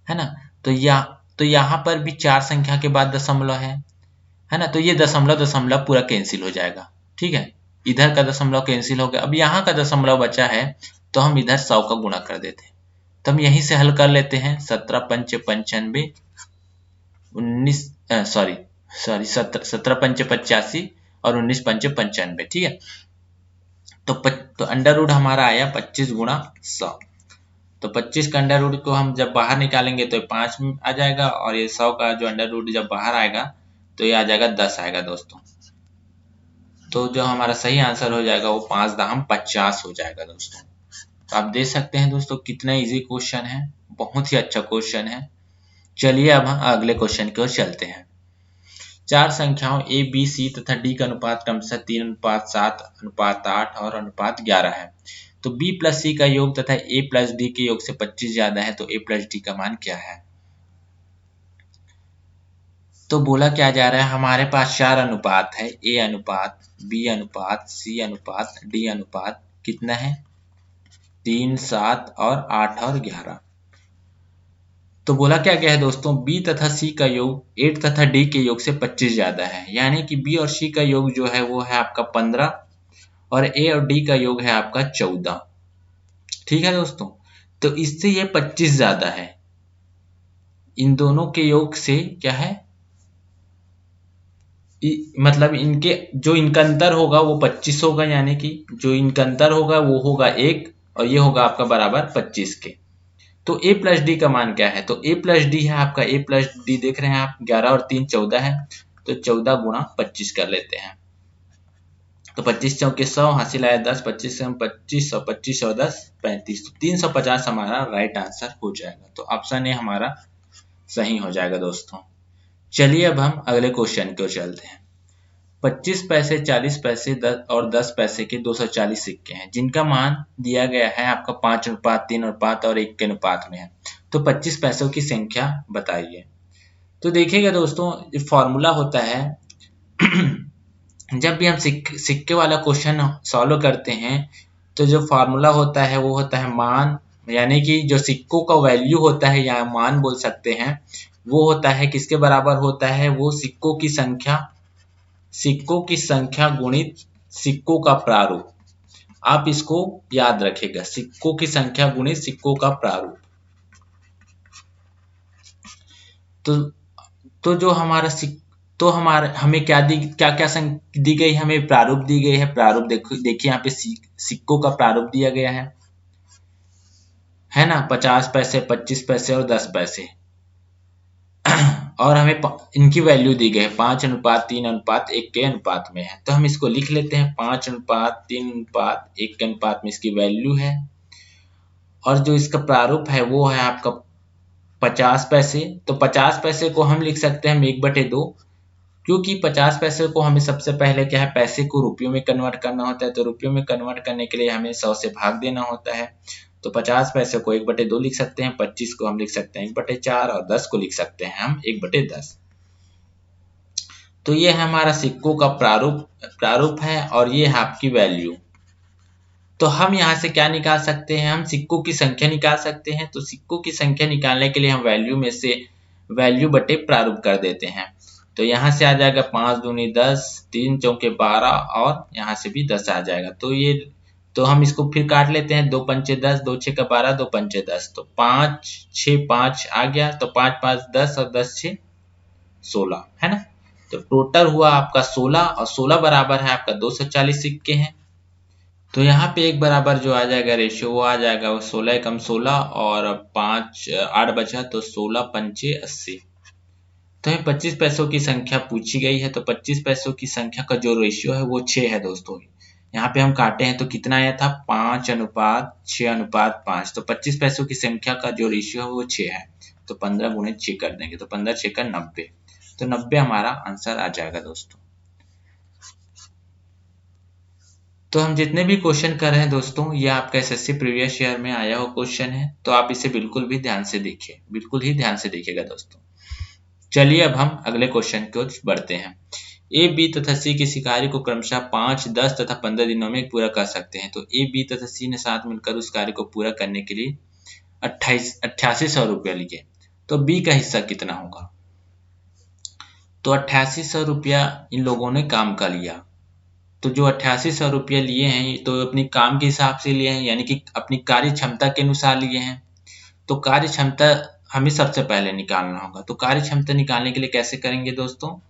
है ना। तो यहाँ पर भी 4 संख्या के बाद दशमलव है ना। तो ये दशमलव दशमलव पूरा कैंसिल हो जाएगा। ठीक है, इधर का दशमलव कैंसिल हो गया। अब यहाँ का दशमलव बचा है तो हम इधर 100 का गुणा कर देते हैं। तो हम यहीं से हल कर लेते हैं। 17 पंचे 95, 17 पंचे 85 और 19 पंचे 95। ठीक है, तो अंडर रूट हमारा आया 25 गुणा 100। तो 25 का अंडर रूट को हम जब बाहर निकालेंगे तो 5 आ जाएगा, और ये 100 का जो अंडर रूट जब बाहर आएगा तो ये आ जाएगा 10 आएगा दोस्तों। तो जो हमारा सही आंसर हो जाएगा वो 5 दाम 50 हो जाएगा दोस्तों। तो आप देख सकते हैं दोस्तों कितना इजी क्वेश्चन है, बहुत ही अच्छा क्वेश्चन है। चलिए अब हम अगले क्वेश्चन की ओर चलते हैं। 4 संख्याओं ए बी सी तथा डी का अनुपात क्रमशः 3:7, 8 और 11 है। तो b प्लस सी का योग तथा a प्लस डी के योग से 25 ज्यादा है, तो a प्लस डी का मान क्या है? तो बोला क्या जा रहा है, हमारे पास 4 अनुपात है, a अनुपात, b अनुपात, c अनुपात, d अनुपात, कितना है? 3, 7 और 8 और 11। तो बोला क्या गया है दोस्तों, b तथा c का योग 8 तथा d के योग से 25 ज्यादा है, यानी कि b और c का योग जो है वो है आपका 15 और a और d का योग है आपका 14। ठीक है दोस्तों, तो इससे ये 25 ज्यादा है। इन दोनों के योग से क्या है, मतलब इनका अंतर होगा वो 25 होगा, यानी कि जो इनका अंतर होगा वो होगा 1 और ये होगा आपका बराबर 25 के। तो a प्लस डी का मान क्या है? तो a प्लस डी है आपका, a प्लस डी देख रहे हैं आप, 11 और 3 14 है, तो 14 गुणा 25 कर लेते हैं। तो 25 चौके 100, हासिल आया 10, 25 से हम 25 और 25 और 10 35, तो 350 हमारा राइट आंसर हो जाएगा। तो ऑप्शन ए हमारा सही हो जाएगा दोस्तों। चलिए अब हम अगले क्वेश्चन की ओर चलते हैं। 25 पैसे, 40 पैसे, 10 और 10 पैसे के 240 सिक्के हैं, जिनका मान दिया गया है आपका 5 अनुपात 3 अनुपात और 1 के अनुपात में है। तो 25 पैसों की संख्या बताइए। तो देखिएगा दोस्तों, फॉर्मूला होता है जब भी हम सिक्के वाला क्वेश्चन सॉल्व करते हैं तो जो फॉर्मूला होता है वो होता है मान, यानी कि जो सिक्कों का वैल्यू होता है या मान बोल सकते हैं, वो होता है किसके बराबर होता है? वो सिक्कों की संख्या गुणित सिक्कों का प्रारूप। आप इसको याद रखेगा, सिक्कों की संख्या गुणित सिक्कों का प्रारूप। तो जो हमारा हमें क्या दी गई, हमें प्रारूप दी गई है। प्रारूप देखिए यहाँ पे सिक्कों का प्रारूप दिया गया है ना, 50 पैसे, 25 पैसे और 10 पैसे, और हमें इनकी वैल्यू दी गई है 5 अनुपात 3 अनुपात 1 के अनुपात में है। तो हम इसको लिख लेते हैं, 5 अनुपात 3 अनुपात 1 के अनुपात में इसकी वैल्यू है, और जो इसका प्रारूप है वो है आपका 50 पैसे। तो 50 पैसे को हम लिख सकते हैं 1/2, क्योंकि 50 पैसे को हमें सबसे पहले क्या है, पैसे को रुपयों में कन्वर्ट करना होता है। तो रुपयों में कन्वर्ट करने के लिए हमें 100 से भाग देना होता है। तो 50 पैसे को 1/2 लिख सकते हैं, 25 को हम लिख सकते हैं 1/4 और 10 को लिख सकते हैं हम 1/10। तो ये है हमारा सिक्कों का प्रारूप है, और ये है आपकी वैल्यू। तो हम यहाँ से क्या निकाल सकते हैं, हम सिक्कों की संख्या निकाल सकते हैं। तो सिक्कों की संख्या निकालने के लिए हम वैल्यू में से वैल्यू बटे प्रारूप कर देते हैं। तो यहाँ से आ जाएगा 5 दूनी 10, 3 चौके 12 और यहाँ से भी 10 आ जाएगा। तो ये तो हम इसको फिर काट लेते हैं, 2 पंचे 10, 2 6 का 12, 2 पंचे 10, तो 5 6 5 आ गया, तो 5 5 10 और 10 6 16 है ना। तो टोटल हुआ आपका 16 और 16 बराबर है आपका 240 सिक्के हैं। तो यहाँ पे एक बराबर जो आ जाएगा रेशियो वो आ जाएगा, वो 16 कम 16 और 5 8 बचा, तो 16 पंचे 80। तो हमें 25 पैसों की संख्या पूछी गई है, तो 25 पैसों की संख्या का जो रेशियो है वो 6 है दोस्तों। यहाँ पे हम काटे हैं तो कितना आया था, 5:6:5, तो 25 पैसों की संख्या का जो रेशियो है वो 6 है, तो 15 गुणे 6 कर देंगे, तो 15 6 का 90, तो 90 हमारा आंसर आ जाएगा दोस्तों। तो हम जितने भी क्वेश्चन कर रहे हैं दोस्तों, ये आपका एसएससी प्रीवियस ईयर में आया हुआ क्वेश्चन है, तो आप इसे बिल्कुल भी ध्यान से देखिए, बिल्कुल ही ध्यान से देखिएगा दोस्तों। चलिए अब हम अगले क्वेश्चन की ओर बढ़ते हैं। ए, बी तथा सी किसी कार्य को क्रमशः 5, 10 तथा 15 दिनों में पूरा कर सकते हैं। तो ए, बी तथा सी ने साथ मिलकर उस कार्य को पूरा करने के लिए 8800 रुपया लिए। तो बी का हिस्सा कितना होगा? तो 8800 रुपया इन लोगों ने काम का लिया। तो जो 8800 रुपया लिए हैं तो अपनी काम के हिसाब से लिए हैं, यानी कि अपनी कार्य क्षमता के अनुसार लिए हैं। तो कार्य क्षमता हमें सबसे पहले निकालना होगा। तो कार्य क्षमता निकालने के लिए कैसे करेंगे दोस्तों?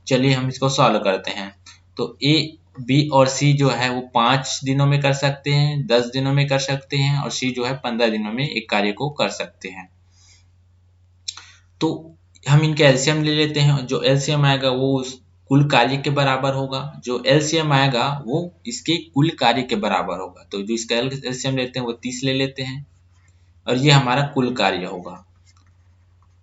चलिए हम इसको सॉल्व करते हैं। तो ए, बी और सी जो है वो 5 दिनों में कर सकते हैं, 10 दिनों में कर सकते हैं, और सी जो है 15 दिनों में एक कार्य को कर सकते हैं। तो हम इनके एलसीएम ले लेते हैं, जो एलसीएम आएगा वो कुल कार्य के बराबर होगा, जो एलसीएम आएगा वो इसके कुल कार्य के बराबर होगा। तो जो इसका एलसीएम लेते हैं वो 30 ले लेते हैं, और ये हमारा कुल कार्य होगा।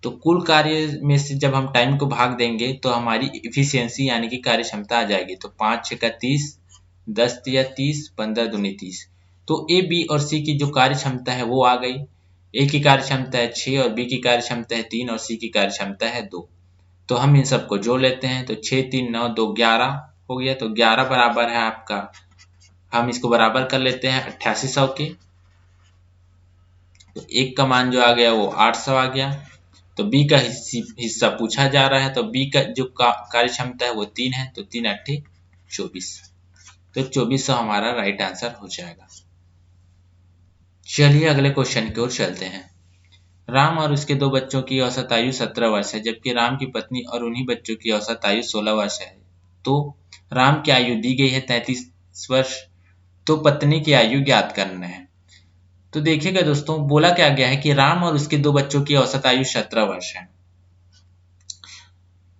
तो कुल कार्य में से जब हम टाइम को भाग देंगे तो हमारी इफिशियंसी यानी कि कार्य क्षमता आ जाएगी। तो 5 6 का 30, 10 तिया 30, 15 दूनी 30। तो ए, बी और सी की जो कार्य क्षमता है वो आ गई। ए की कार्य क्षमता है 6 और बी की कार्य क्षमता है 3 और सी की कार्य क्षमता है 2। तो हम इन सबको जोड़ लेते हैं, तो 6 3 9 2 11 हो गया। तो 11 बराबर है आपका, हम इसको बराबर कर लेते हैं 8800 के। तो एक का मान जो आ गया वो 800 आ गया। तो बी का हिस्सा पूछा जा रहा है, तो बी का जो कार्य क्षमता है वो 3 है, तो 3 8 24। तो 2400 हमारा राइट आंसर हो जाएगा। चलिए अगले क्वेश्चन की ओर चलते हैं। राम और उसके 2 बच्चों की औसत आयु 17 वर्ष है, जबकि राम की पत्नी और उन्हीं बच्चों की औसत आयु 16 वर्ष है। तो राम की आयु दी गई है 33 वर्ष, तो पत्नी की आयु ज्ञात करना है। तो देखिएगा दोस्तों, बोला क्या गया है कि राम और उसके 2 बच्चों की औसत आयु 17 वर्ष है।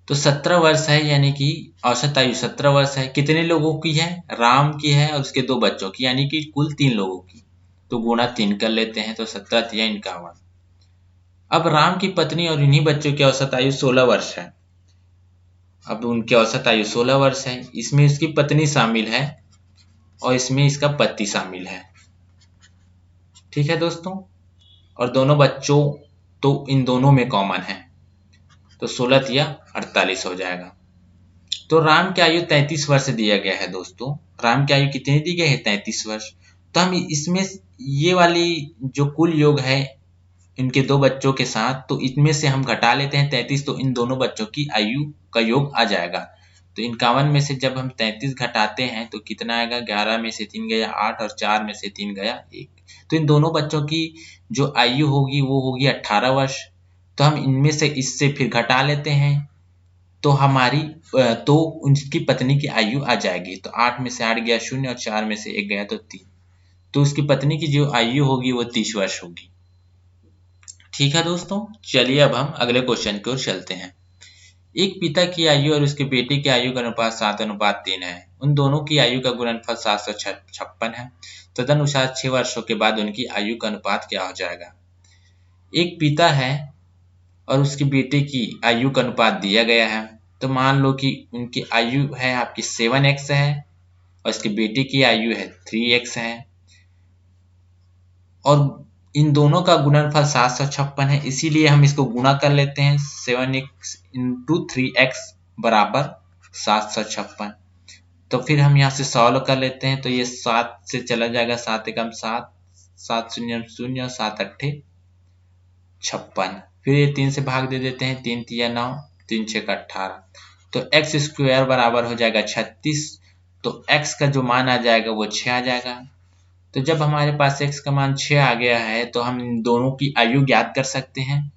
तो 17 वर्ष है, यानी कि औसत आयु 17 वर्ष है। कितने लोगों की है? राम की है और उसके 2 बच्चों की, यानी कि कुल 3 लोगों की। तो गुणा 3 कर लेते हैं, तो 17 3 51। अब राम की पत्नी और इन्हीं बच्चों की औसत आयु 16 वर्ष है। अब उनकी औसत आयु 16 वर्ष है, इसमें इसकी पत्नी शामिल है और इसमें इसका पति शामिल है। ठीक है दोस्तों, और दोनों बच्चों तो इन दोनों में कॉमन है, तो 16 या 48 हो जाएगा। तो राम की आयु 33 वर्ष दिया गया है दोस्तों। राम की आयु कितनी दी गई है? 33 वर्ष। तो हम इसमें ये वाली जो कुल योग है इनके 2 बच्चों के साथ, तो इनमें से हम घटा लेते हैं 33, तो इन दोनों बच्चों की आयु का योग आ जाएगा। तो 51 में से जब हम 33 घटाते हैं तो कितना आएगा? 11 में से 3 गया 8 और 4 में से 3 गया 1। तो इन दोनों बच्चों की जो आयु होगी वो होगी 18 वर्ष। तो हम इनमें से इससे फिर घटा लेते हैं, तो हमारी तो उनकी पत्नी की आयु आ जाएगी। तो 8 में से 8 गया 0 और 4 में से 1 गया तो 3। तो उसकी पत्नी की जो आयु होगी वो 30 वर्ष होगी। ठीक है दोस्तों, चलिए अब हम अगले क्वेश्चन की ओर चलते हैं। एक पिता की आयु और उसके बेटे की आयु का अनुपात 7:3 है। उन दोनों की आयु का गुणनफल 756 है। तदनुसार 6 वर्षों के बाद उनकी आयु का अनुपात क्या हो जाएगा? एक पिता है और उसके बेटे की आयु का अनुपात दिया गया है। तो मान लो कि उनकी आयु है आपकी 7x है और इसके बेटे की आयु है 3x है, और इन दोनों का गुणनफल 756 है, इसीलिए हम इसको गुणा कर लेते हैं। 7x इंटू 3x बराबर 756। तो फिर हम यहाँ से सॉल्व कर लेते हैं, तो ये 7 से चला जाएगा, 7 एकम 7, 7 शून्य 0 और 7 अट्ठे 56। फिर ये 3 से भाग दे देते हैं, 3 तिया 9, 3 6 का 18। तो x स्क्वायर बराबर हो जाएगा 36। तो x का जो मान आ जाएगा वो 6 आ जाएगा। तो जब हमारे पास x का मान 6 आ गया है तो हम इन दोनों की आयु ज्ञात कर सकते हैं।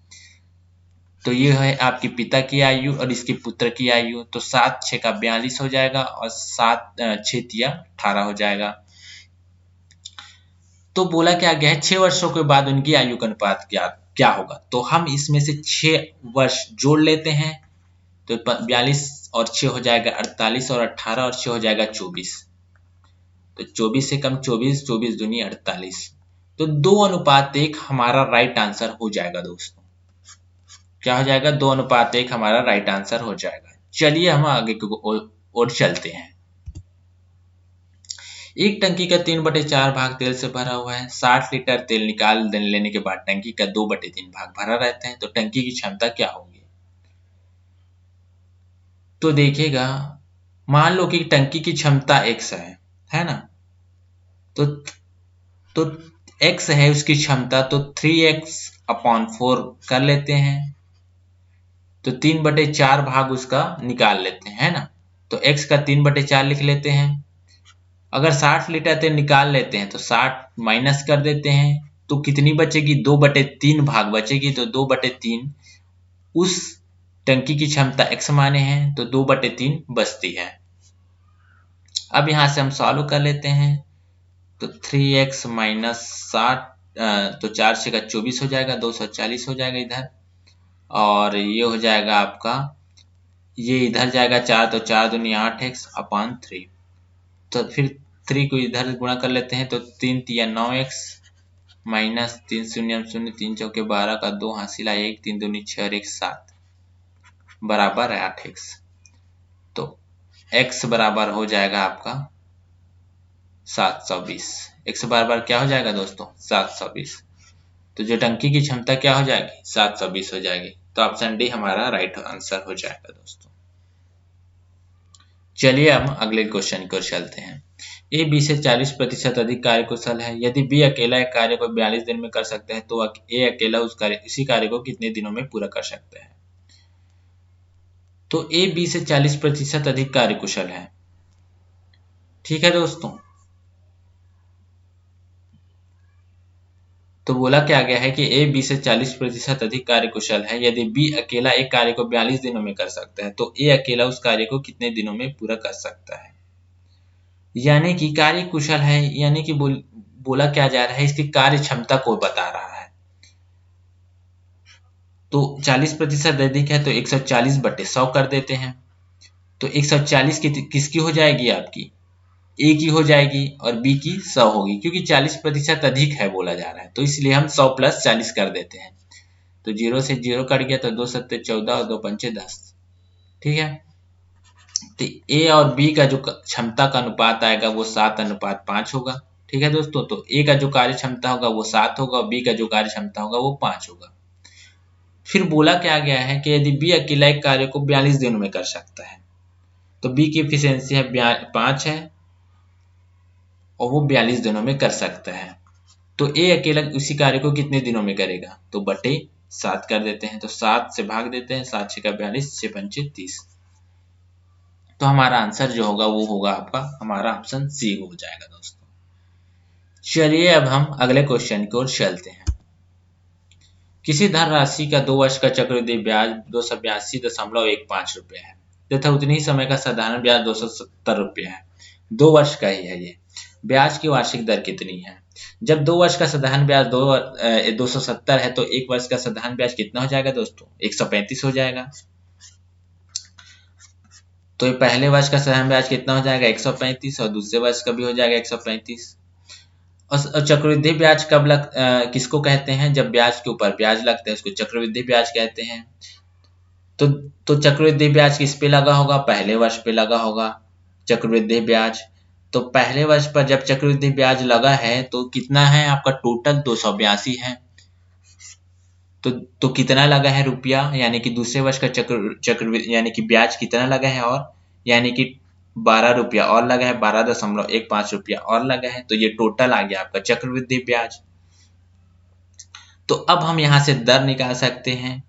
तो ये है आपके पिता की आयु और इसके पुत्र की आयु। तो 7 6 का 42 हो जाएगा और 7 6 तिया 18 हो जाएगा। तो बोला क्या गया है 6 वर्षों के बाद उनकी आयु का अनुपात क्या होगा। तो हम इसमें से 6 वर्ष जोड़ लेते हैं। तो 42 और 6 हो जाएगा 48 और 18 और 6 हो जाएगा 24। तो 24 से कम 24, 24 दूनी 48। तो 2:1 हमारा राइट आंसर हो जाएगा दोस्तों। क्या हो जाएगा 2:1 हमारा राइट आंसर हो जाएगा। चलिए हम आगे की ओर चलते हैं। एक टंकी का 3/4 भाग तेल से भरा हुआ है। 60 लीटर तेल निकाल लेने के बाद टंकी का 2/3 भाग भरा रहता है। तो टंकी की क्षमता क्या होगी। तो देखिएगा मान लो कि टंकी की क्षमता x है ना। तो x है उसकी क्षमता, तो 3x/4 कर लेते हैं। तो 3/4 भाग उसका निकाल लेते हैं, है ना। तो x का 3/4 लिख लेते हैं। अगर 60 लीटर तेल निकाल लेते हैं तो 60 माइनस कर देते हैं। तो कितनी बचेगी 2/3 भाग बचेगी। तो 2/3 उस टंकी की क्षमता x माने हैं तो 2/3 बचती है। अब यहां से हम सॉल्व कर लेते हैं। तो 3x माइनस 60 तो 4 6 का 24 हो जाएगा, 240 हो जाएगा इधर। और ये हो जाएगा आपका, ये इधर जाएगा 4 तो 4 दूनी 8x/3। तो फिर 3 को इधर गुणा कर लेते हैं। तो 3 तिया 9x माइनस 3 शून्य 0 3 चौके 12 का 2 हासिला 1 3 दूनी 6 और 1 7 बराबर 8x। तो x बराबर हो जाएगा आपका 720। x बराबर क्या हो जाएगा दोस्तों 720। तो जो टंकी की क्षमता क्या हो जाएगी 720 हो जाएगी। तो ऑप्शन डी हमारा राइट आंसर हो जाएगा दोस्तों। चलिए हम अगले क्वेश्चन की ओर चलते हैं। ए बी से 40% अधिक कार्यकुशल है। यदि बी अकेला एक कार्य को 42 दिन में कर सकते हैं तो ए अकेला इसी कार्य को कितने दिनों में पूरा कर सकता है। तो ए बी से 40% अधिक कार्यकुशल है। ठीक है दोस्तों। तो बोला क्या गया है कि ए बी से 40% अधिक कार्यकुशल है। यदि बी अकेला एक कार्य को 42 दिनों में कर सकता है तो ए अकेला उस कार्य को कितने दिनों में पूरा कर सकता है। यानी कि कार्य कुशल है, यानी कि बोला क्या जा रहा है इसकी कार्य क्षमता को बता रहा है। तो 40% अधिक है तो 140/100 कर देते हैं। तो 140 किसकी हो जाएगी आपकी ए की हो जाएगी और बी की 100 होगी, क्योंकि 40% अधिक है बोला जा रहा है। तो इसलिए हम 100 + 40 कर देते हैं। तो 0 से 0 कट गया तो 2 7 14 और 2 5 10। ठीक है। तो ए और बी का जो क्षमता का अनुपात आएगा वो 7:5 होगा। ठीक है दोस्तों। तो ए का जो कार्य क्षमता होगा वो 7 होगा और बी का जो कार्य क्षमता होगा वो 5 होगा। फिर बोला क्या गया है कि यदि बी अकेला एक कार्य को 42 दिनों में कर सकता है तो बी की एफिशिएंसी है 5 है और वो 42 दिनों में कर सकता है। तो ए अकेला उसी कार्य को कितने दिनों में करेगा। तो बटे 7 कर देते हैं। तो 7 से भाग देते हैं। 7 6 का 42 6 5 30। तो हमारा आंसर जो होगा वो होगा आपका हमारा ऑप्शन सी हो जाएगा दोस्तों। चलिए अब हम अगले क्वेश्चन की ओर चलते हैं। किसी धन राशि का 2 वर्ष का चक्रवृद्धि ब्याज 282.15 रुपये है तथा उतनी ही समय का साधारण ब्याज 270 रुपये है। 2 वर्ष का ही है ये। ब्याज की वार्षिक दर कितनी है। जब 2 वर्ष का साधारण ब्याज 270 है तो 1 वर्ष का साधारण ब्याज कितना हो जाएगा दोस्तों 135 हो जाएगा। तो ये पहले वर्ष का साधारण ब्याज कितना हो जाएगा 135 और दूसरे वर्ष का भी हो जाएगा 135। और चक्रवृद्धि ब्याज कब किसको कहते हैं, जब ब्याज के ऊपर ब्याज लगता है उसको चक्रवृद्धि ब्याज कहते हैं। तो चक्रवृद्धि ब्याज किस पे लगा होगा, पहले वर्ष पे लगा होगा चक्रवृद्धि ब्याज। तो पहले वर्ष पर जब चक्रवृद्धि ब्याज लगा है तो कितना है आपका टोटल 282 है। तो कितना लगा है रुपया, यानी कि दूसरे वर्ष का चक्रवृद्धि यानी कि ब्याज कितना लगा है, और यानी कि 12 रुपया और लगा है, 12.15 रुपया और लगा है। तो ये टोटल आ गया आपका चक्रवृद्धि ब्याज। तो अब हम यहां से दर निकाल सकते हैं।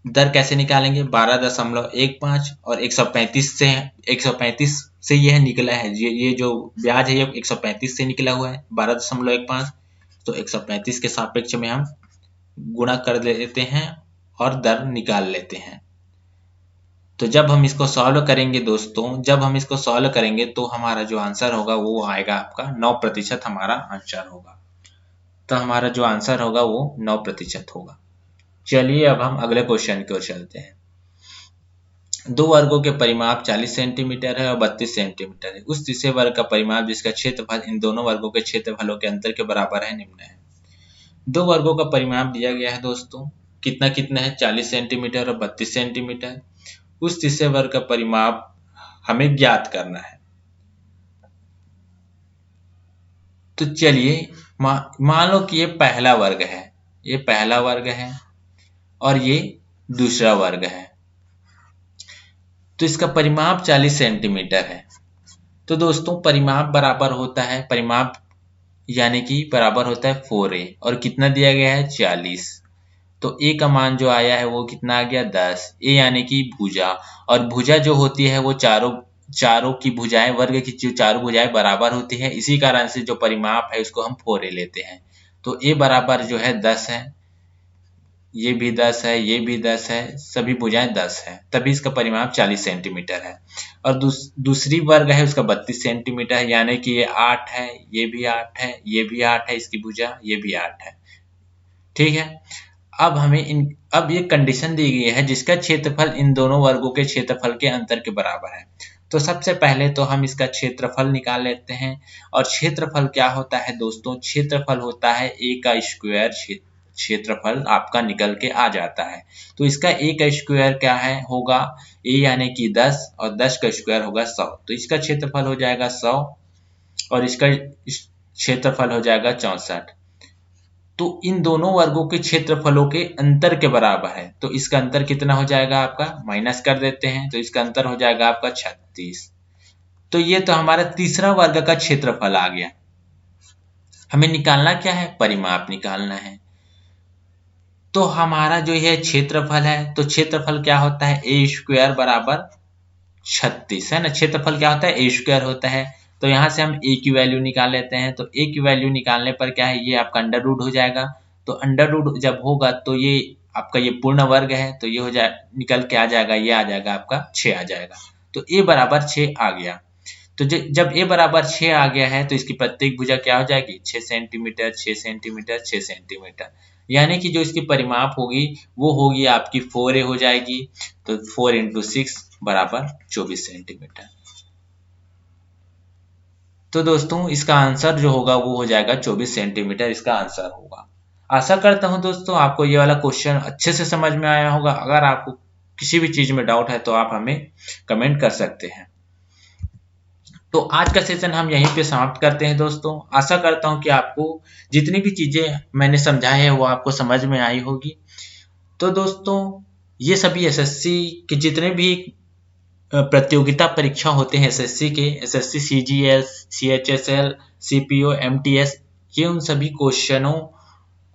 दर कैसे निकालेंगे, 12.15 और 135 से यह निकला है, ये जो ब्याज है ये 135 से निकला हुआ है 12.15, तो 135 के सापेक्ष में हम गुणा कर लेते हैं और दर निकाल लेते हैं। तो जब हम इसको सॉल्व करेंगे दोस्तों, जब हम इसको सॉल्व करेंगे तो हमारा जो आंसर होगा वो आएगा आपका 9% हमारा आंसर होगा। तो हमारा जो आंसर होगा वो 9% होगा। चलिए अब हम अगले क्वेश्चन की ओर चलते हैं। दो वर्गों के परिमाप 40 सेंटीमीटर है और 32 सेंटीमीटर है। उस तीसरे वर्ग का परिमाप जिसका क्षेत्रफल इन दोनों वर्गों के क्षेत्रफलों के अंतर के बराबर है निम्न है। दो वर्गों का परिमाप दिया गया है दोस्तों, कितना कितना है, 40 सेंटीमीटर और 32 सेंटीमीटर। उस तीसरे वर्ग का परिमाप हमें ज्ञात करना है। तो चलिए मान लो कि ये पहला वर्ग है, ये पहला वर्ग है और ये दूसरा वर्ग है। तो इसका परिमाप 40 सेंटीमीटर है। तो दोस्तों परिमाप बराबर होता है, परिमाप यानी कि बराबर होता है 4a और कितना दिया गया है 40। तो a का मान जो आया है वो कितना आ गया 10। a यानी कि भुजा, और भुजा जो होती है वो चारों की भुजाएं, वर्ग की जो चारों भुजाएं बराबर होती है, इसी कारण से जो परिमाप है उसको हम 4a लेते हैं। तो a बराबर जो है 10 है, ये भी 10 है, ये भी 10 है, सभी भुजाएं 10 है, तभी इसका परिमाप 40 सेंटीमीटर है। और दूसरी वर्ग है उसका 32 सेंटीमीटर है, यानी कि ये 8 है, ये भी 8 है, ये भी 8 है, इसकी भुजा ये भी 8 है। ठीक है, अब हमें अब ये कंडीशन दी गई है जिसका क्षेत्रफल इन दोनों वर्गों के क्षेत्रफल के अंतर के बराबर है। तो सबसे पहले तो हम इसका क्षेत्रफल निकाल लेते हैं। और क्षेत्रफल क्या होता है दोस्तों, क्षेत्रफल होता है a का स्क्वायर, क्षेत्रफल आपका निकल के आ जाता है। तो इसका a का स्क्वायर क्या है होगा, a यानी कि 10 और 10 का स्क्वायर होगा 100। तो इसका क्षेत्रफल हो जाएगा 100 और इसका क्षेत्रफल हो जाएगा 64। तो इन दोनों वर्गों के क्षेत्रफलों के अंतर के बराबर है। तो इसका अंतर कितना हो जाएगा आपका, माइनस कर देते हैं, तो इसका अंतर हो जाएगा आपका 36। तो ये तो हमारा तीसरा वर्ग का क्षेत्रफल आ गया। हमें निकालना क्या है, परिमाप निकालना है। तो हमारा जो यह क्षेत्रफल है, तो क्षेत्रफल क्या होता है, ए स्क्वायर बराबर 36 है ना। क्षेत्रफल क्या होता है, ए स्क्वायर होता है। तो यहाँ से हम a की वैल्यू निकाल लेते हैं। तो a की वैल्यू निकालने पर क्या है, ये आपका अंडर रूट हो जाएगा। तो अंडर रूट जब होगा तो ये आपका ये पूर्ण वर्ग है, तो ये हो जाए निकल के आ जाएगा, ये आ जाएगा आपका 6 आ जाएगा। तो a बराबर 6 आ गया। तो जब a बराबर 6 आ गया है तो इसकी प्रत्येक भुजा क्या हो जाएगी, 6 सेंटीमीटर 6 सेंटीमीटर 6 सेंटीमीटर, यानी कि जो इसकी परिमाप होगी वो होगी आपकी 4a हो जाएगी। तो 4 × 6 बराबर 24 सेंटीमीटर। तो दोस्तों इसका आंसर जो होगा वो हो जाएगा 24 सेंटीमीटर, इसका आंसर होगा। आशा करता हूं दोस्तों आपको ये वाला क्वेश्चन अच्छे से समझ में आया होगा। अगर आपको किसी भी चीज में डाउट है तो आप हमें कमेंट कर सकते हैं। तो आज का सेशन हम यहीं पे समाप्त करते हैं दोस्तों। आशा करता हूं कि आपको जितनी भी चीजें मैंने समझाई है वो आपको समझ में आई होगी। तो दोस्तों ये सभी एसएससी के जितने भी प्रतियोगिता परीक्षा होते हैं एसएससी के, SSC CGL, CHSL, CPO, MTS, ये उन सभी क्वेश्चनों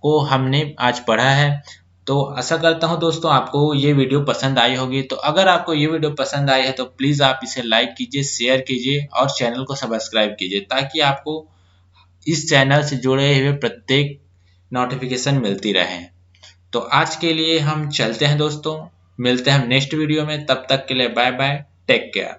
को हमने आज पढ़ा है। तो आशा करता हूं दोस्तों आपको ये वीडियो पसंद आई होगी। तो अगर आपको ये वीडियो पसंद आई है तो प्लीज़ आप इसे लाइक कीजिए, शेयर कीजिए और चैनल को सब्सक्राइब कीजिए, ताकि आपको इस चैनल से जुड़े हुए प्रत्येक नोटिफिकेशन मिलती रहे। तो आज के लिए हम चलते हैं दोस्तों, मिलते हैं हम नेक्स्ट वीडियो में। तब तक के लिए बाय बाय, टेक केयर।